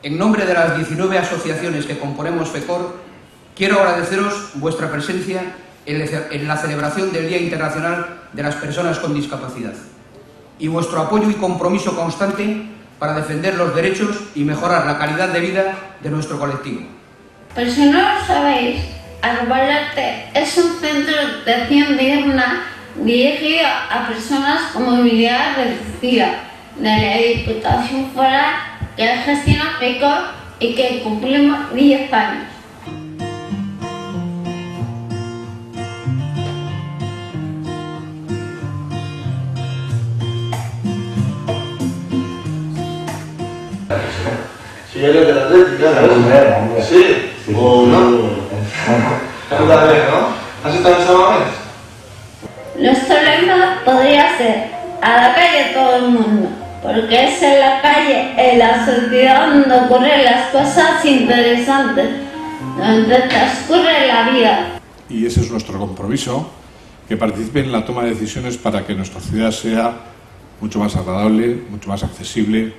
en nombre de las 19 asociaciones que componemos FECOR, quiero agradeceros vuestra presencia en la celebración del Día Internacional de las Personas con Discapacidad y vuestro apoyo y compromiso constante para defender los derechos y mejorar la calidad de vida de nuestro colectivo. Por si no lo sabéis, Arbolarte es un centro de atención diurna dirigido a personas con movilidad reducida de la Diputación Foral que gestiona FECOR y que cumplimos 10 años. Si eres de la Atlética, sí, o no. Tú también, ¿no? ¿Has estado en Sabamés? Nuestro lema podría ser: a la calle todo el mundo, porque es en la calle, en la sociedad, donde ocurren las cosas interesantes, donde transcurre la vida. Y ese es nuestro compromiso, que participen en la toma de decisiones para que nuestra ciudad sea mucho más agradable, mucho más accesible,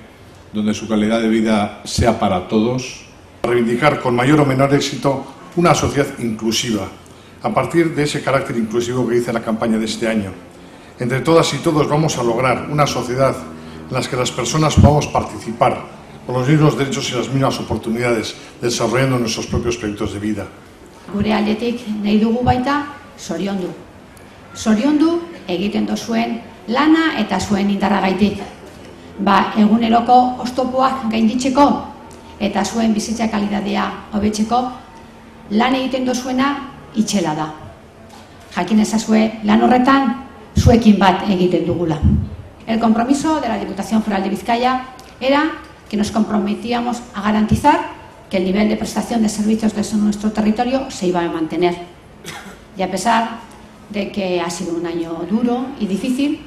donde su calidad de vida sea para todos. Reivindicar con mayor o menor éxito una sociedad inclusiva, a partir de ese carácter inclusivo que dice la campaña de este año. Entre todas y todos vamos a lograr una sociedad en la que las personas podamos participar con los mismos derechos y las mismas oportunidades, desarrollando nuestros propios proyectos de vida. Gure aldetik nahi dugu baita zoriondu. Zoriondu egiten duzuen lana eta zuen indarragaitik. Eguneroko oztopoak gainditzeko eta zuen bizitza kalitatea hobetzeko lan egiten duzuena itxela da. Jakin ezazue lan horretan zuekin bat egiten dugula. El compromiso de la Diputación Foral de Vizcaya era que nos comprometíamos a garantizar que el nivel de prestación de servicios de nuestro territorio se iba a mantener. Y a pesar de que ha sido un año duro y difícil,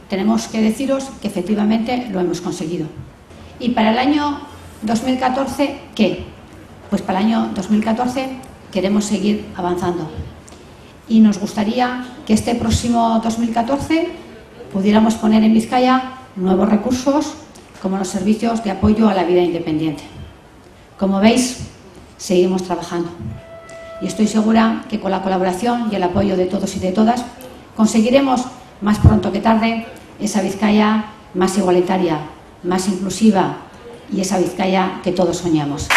tenemos que deciros que efectivamente lo hemos conseguido. Y para el año 2014, ¿qué? Pues para el año 2014 queremos seguir avanzando. Y nos gustaría que este próximo 2014 pudiéramos poner en Vizcaya nuevos recursos como los servicios de apoyo a la vida independiente. Como veis, seguimos trabajando. Y estoy segura que con la colaboración y el apoyo de todos y de todas conseguiremos más pronto que tarde esa Vizcaya más igualitaria, más inclusiva y esa Vizcaya que todos soñamos.